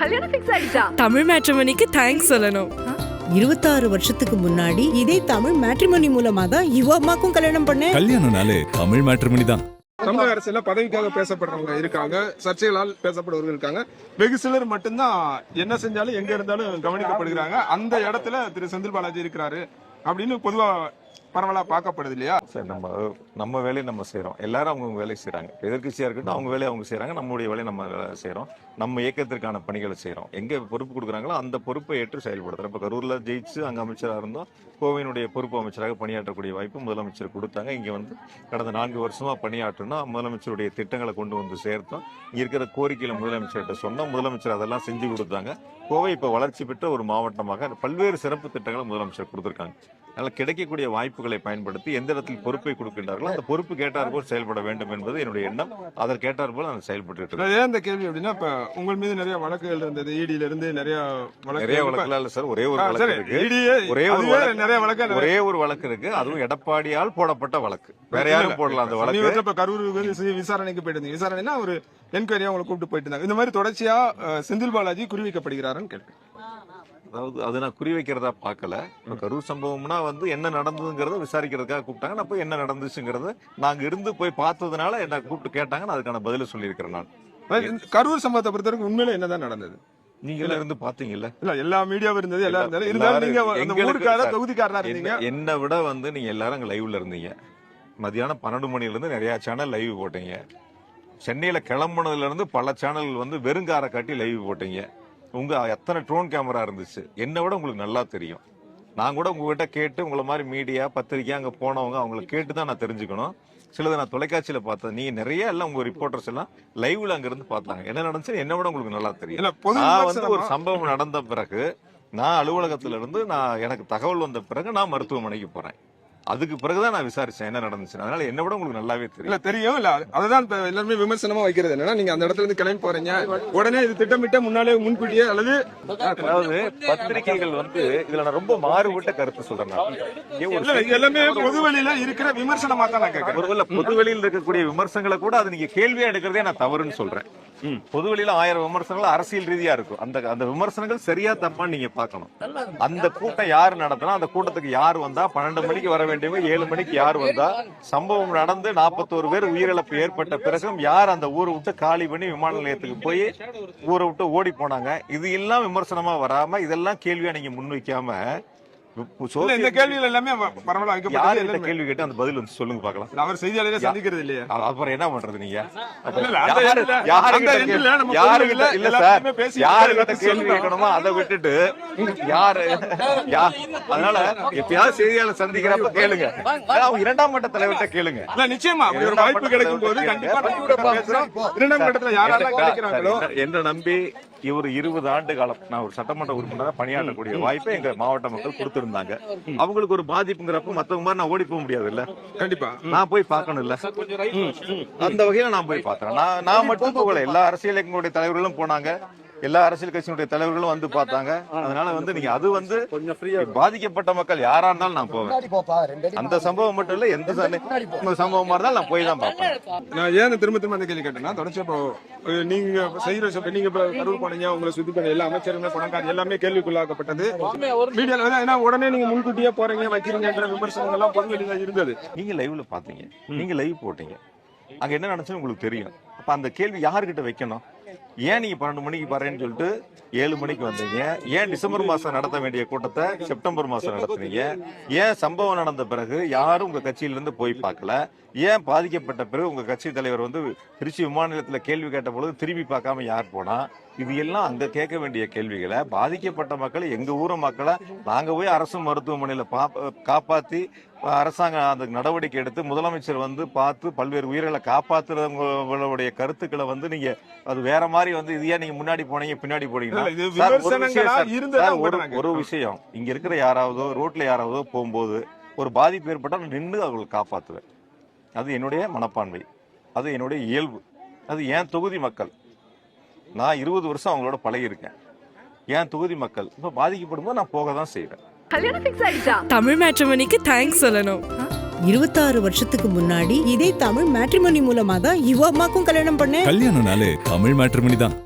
கல்யாணம் ஃபிக்ஸ் ஆயிடுச்சா? தமிழ் மேட்ரிமோனிக்கு தேங்க்ஸ் சொல்லணும். 26 வருஷத்துக்கு முன்னாடி இதே தமிழ் மேட்ரிமோனி மூலமா தான் இவ அம்மாக்கும் கல்யாணம் பண்ணேன். கல்யாணம்னாலே தமிழ் மேட்ரிமோனி தான். தமிழக அரசுல பதவிக்காக பேசப்படுறவங்க இருக்காங்க, சர்ச்சைகளால் பேசப்படுறவர்கள் இருக்காங்க. வெகு சிலர் மட்டும்தான் என்ன செஞ்சாலும் எங்க இருந்தாலும் கவனிக்கப்படுகிறாங்க. அந்த இடத்துல திரு செந்தில் பாலாஜி இருக்கிறாரு அப்படின்னு பொதுவா பரவலா பார்க்கப்படுது இல்லையா? சார், நம்ம வேலையை நம்ம செய்யறோம். எல்லாரும் அவங்க வேலையை செய்யறாங்க. எதிர்கட்சியா இருக்கட்டும், அவங்க வேலையை அவங்க செய்யறாங்க. நம்மளுடைய வேலையை நம்ம செய்யறோம். நம்ம இயக்கத்திற்கான பணிகளை செய்யறோம். எங்க பொறுப்பு கொடுக்குறாங்களோ அந்த பொறுப்பை ஏற்று செயல்படுத்துறோம். இப்ப கரூர்ல ஜெயிச்சு அங்க அமைச்சராக இருந்தோம். கோவையினுடைய பொறுப்பு அமைச்சராக பணியாற்றக்கூடிய வாய்ப்பு முதலமைச்சர் கொடுத்தாங்க. இங்க வந்து கடந்த 4 வருஷமா பணியாற்றணும். முதலமைச்சருடைய திட்டங்களை கொண்டு வந்து சேர்த்தோம். இங்க இருக்கிற கோரிக்கையில முதலமைச்சர்கிட்ட சொன்னோம். முதலமைச்சர் அதெல்லாம் செஞ்சு கொடுத்தாங்க. கோவை இப்ப வளர்ச்சி பெற்ற ஒரு மாவட்டமாக பல்வேறு சிறப்பு திட்டங்களை முதலமைச்சர் கொடுத்திருக்காங்க. அதனால கிடைக்கக்கூடிய வாய்ப்புகளை பயன்படுத்தி எந்த இடத்தில் பொறுப்பை கொடுக்கின்றார்களோ அந்த பொறுப்பு கேட்டார் போல் செயல்பட வேண்டும் என்பது என்னுடைய எண்ணம். அதற்கேட்டார் போல் நான் செயல்பட்டு ஏன் இந்த கேள்வி அப்படின்னா, இப்ப உங்கள் மீது நிறைய வழக்குகள் இருந்தது. இடியில இருந்து நிறைய வழக்குல இல்ல சார், ஒரே ஒரு வழக்கு இருக்கு. ஒரே ஒரு வழக்கு இருக்கு. அதுவும் எடப்பாடியால் போடப்பட்ட வழக்கு. வேற யாரும் போடலாம் அந்த வழக்கு. இப்ப கரூர் விசாரணைக்கு போயிட்டு விசாரணைனா ஒரு என்கொயரியா உங்களை கூப்பிட்டு போயிட்டு இருந்தாங்க. இந்த மாதிரி தொடர்ச்சியா செந்தில் பாலாஜி குறிவைக்கப்படுகிறாருன்னு கேட்கிறேன். அதாவது அது நான் குறி வைக்கிறதா பார்க்கல. கரூர் சம்பவம்னா வந்து என்ன நடந்ததுங்கிறத விசாரிக்கிறதுக்காக கூப்பிட்டாங்க. நான் போய் என்ன நடந்துச்சுங்கிறத நாங்க இருந்து போய் பார்த்ததுனால என்ன கூப்பிட்டு கேட்டாங்க. நான் அதுக்கான பதில சொல்லியிருக்கிறேன். நான் கரூர் சம்பவத்தை பொறுத்தவரைக்கும் உண்மையில என்னதான் நடந்தது? நீங்க இருந்து பாத்தீங்கல்ல? இல்ல, எல்லா மீடியாவும் இருந்தது, எல்லாரும் இருந்தாலும் நீங்க தொகுதிக்காரனா இருந்தீங்க. என்னை விட வந்து நீங்க எல்லாரும் அங்க லைவ்ல இருந்தீங்க. மதியானம் 12 மணில இருந்து நிறைய சேனல் லைவ் போட்டீங்க. சென்னையில கிளம்புனதுல இருந்து பல சேனல் வந்து வெறுங்கார காட்டி லைவ் போட்டீங்க. உங்க எத்தனை ட்ரோன் கேமரா இருந்துச்சு என்னை விட உங்களுக்கு நல்லா தெரியும். நான் கூட உங்ககிட்ட கேட்டு உங்களை மாதிரி மீடியா பத்திரிக்கை அங்க போனவங்க அவங்களை கேட்டு தான் நான் தெரிஞ்சுக்கணும். சிலது நான் தொலைக்காட்சியில பார்த்தேன். நீங்க நிறைய எல்லாம் உங்க ரிப்போர்ட்டர்ஸ் எல்லாம் லைவ்ல அங்க இருந்து பார்த்தாங்க. என்ன நடந்துச்சு என்ன விட உங்களுக்கு நல்லா தெரியும். நான் வந்து ஒரு சம்பவம் நடந்த பிறகு நான் அலுவலகத்துல இருந்து எனக்கு தகவல் வந்த பிறகு நான் மருத்துவமனைக்கு போறேன். அதுக்கு பிறகுதான் நான் விசாரிச்சேன் என்ன நடந்துச்சு. அதனால என்ன விட உங்களுக்கு நல்லாவே தெரியும். இல்ல அதுதான் எல்லாருமே விமர்சனமா வைக்கிறது என்னன்னா, நீங்க அந்த இடத்துல இருந்து கிளம்பி போறீங்க, உடனே இது திட்டமிட்ட முன்கூட்டியே அல்லது அதாவது பத்திரிகைகள் வந்து இதுல நான் ரொம்ப மாறுபட்ட கருத்து சொல்றேன். எல்லாமே பொதுவெளியில இருக்கிற விமர்சனமா தான் நான் கேட்கிறேன். பொதுவெளியில் இருக்கக்கூடிய விமர்சனங்களை கூட அது நீங்க கேள்வியா எடுக்கிறதே நான் தவறுன்னு சொல்றேன். பொதுவெளியில 1000 விமர்சனங்கள் அரசியல் ரீதியா இருக்கும். அந்த விமர்சனங்கள் சரியா தப்பான்னு நீங்க பாக்கணும். அந்த கூட்டம் யாரு நடத்தினா, அந்த கூட்டத்துக்கு யார் வந்தா, 12 மணிக்கு வர வேண்டியவங்க 7 மணிக்கு யார் வந்தா, சம்பவம் நடந்து 41 பேர் உயிரிழப்பு ஏற்பட்ட பிறகும் யார் அந்த ஊரை விட்டு காலி பண்ணி விமான நிலையத்துக்கு போய் ஊரை விட்டு ஓடி போனாங்க, இது எல்லாம் விமர்சனமா வராம இதெல்லாம் கேள்வியா நீங்க முன்வைக்காம இந்த கேள்விகள் எல்லாமே பரவலா கேள்வி கேட்டு அந்த பதில் வந்து சொல்லுங்க பாக்கலாம். அவர் செய்தியாளரே சந்திக்கிறது இல்லையா? அப்புறம் என்ன பண்றது? நீங்க யாருகிட்ட கேள்வி கேட்கணுமோ அதை விட்டுட்டு யாரு அதனால எப்பயாவது செய்தியாளர் சந்திக்கிறப்ப கேளுங்க. அவங்க 2ஆம் மட்ட தலைவர்கிட்ட கேளுங்க. நிச்சயமா ஒரு வாய்ப்பு கிடைக்கும் போது கண்டிப்பா 2ஆம் கட்டத்துல யாரெல்லாம் கேட்கிறாங்களோ என்ன நம்பி இவர் 20 ஆண்டு காலம் நான் ஒரு சட்டமன்ற உறுப்பினராக பணியாற்றக்கூடிய வாய்ப்பை எங்க மாவட்ட மக்கள் கொடுத்திருந்தாங்க. அவங்களுக்கு ஒரு பாதிப்புங்கிறப்ப மத்தவங்க மாதிரி நான் ஓடி போக முடியாது இல்ல. கண்டிப்பா நான் போய் பார்க்கணும் இல்ல. அந்த வகையில நான் போய் பார்த்தேன். நான் மட்டும் போகல, எல்லா அரசியல் இயக்கங்களுடைய தலைவர்களும் போனாங்க. எல்லா அரசியல் கட்சியினுடைய தலைவர்களும் வந்து பார்த்தாங்க. அதனால வந்து நீங்க அது வந்து பாதிக்கப்பட்ட மக்கள் யாரா இருந்தாலும் நான் போவேன். அந்த சம்பவம் மட்டும் இல்ல, எந்த சம்பவமா இருந்தாலும் நான் போய் தான் பார்ப்பேன். நான் ஏன் திரும்ப அந்த கேள்வி கேட்டேன்னா, தொடர்ச்சி இப்போ நீங்க செய்யற நீங்க கரூர் போனீங்க, உங்களை சுத்தி பண்ண எல்லா அமைச்சருமே பணக்கார எல்லாமே கேள்விக்குள்ளாக்கப்பட்டது. மீடியா உடனே நீங்க முன்கூட்டியே போறீங்க வைக்கிறீங்கன்ற விமர்சனங்கள் எல்லாம் பொதுவெளியில இருந்தது. நீங்க லைவ்ல பாத்தீங்க, நீங்க லைவ் போட்டீங்க, அங்க என்ன நடந்துச்சுன்னு உங்களுக்கு தெரியும். அப்ப அந்த கேள்வி யாருகிட்ட வைக்கணும்? ஏன் நீங்க 12 மணிக்கு பாருன்னு சொல்லிட்டு 7 மணிக்கு வந்தீங்க? ஏன் டிசம்பர் மாசம் நடத்த வேண்டிய கூட்டத்தை செப்டம்பர் மாசம் நடத்துனீங்க? ஏன் சம்பவம் நடந்த பிறகு யாரும் உங்க கட்சியிலிருந்து போய் பார்க்கல? ஏன் பாதிக்கப்பட்ட பிறகு உங்க கட்சி தலைவர் வந்து திருச்சி விமான நிலையத்துல கேள்வி கேட்ட பொழுது திரும்பி பார்க்காம யார் போனா? இது எல்லாம் அங்க கேட்க வேண்டிய கேள்விகளை பாதிக்கப்பட்ட மக்களை, எங்க ஊர மக்களை நாங்க போய் அரசு மருத்துவமனையில காப்பாத்தி அரசாங்கம் அந்த நடவடிக்கை எடுத்து முதலமைச்சர் வந்து பார்த்து பல்வேறு உயிர்களை காப்பாத்துறவங்களுடைய கருத்துக்களை வந்து நீங்க அது வேற மாதிரி வந்து இது ஏன் நீங்க முன்னாடி போனீங்க பின்னாடி போனீங்கன்னா ஒரு விஷயம், இங்க இருக்கிற யாராவதோ ரோட்ல யாராவதோ போகும்போது ஒரு பாதிப்பு ஏற்பட்டால் நின்று அவங்களை காப்பாத்துவேன். அது என்னுடைய மனப்பான்மை, அது என்னுடைய இயல்பு, அது என் தொகுதி மக்கள். நான் 20 வருஷம் அவங்களோட பழகி இருக்கேன். என் தொகுதி மக்கள் இப்ப பாதிக்கப்படும் போது நான் போக தான் செய்வேன். கல்யாணம் ஃபிக்ஸ் ஆயிடுச்சா? தமிழ் மேட்ரிமோனிக்கு தேங்க்ஸ் சொல்லணும். 26 வருஷத்துக்கு முன்னாடி இதே தமிழ் மேட்ரிமோனி மூலமா தான் இவ அம்மாக்கும் கல்யாணம் பண்ணேன். கல்யாணம்னாலே தமிழ் மேட்ரிமோனி தான்.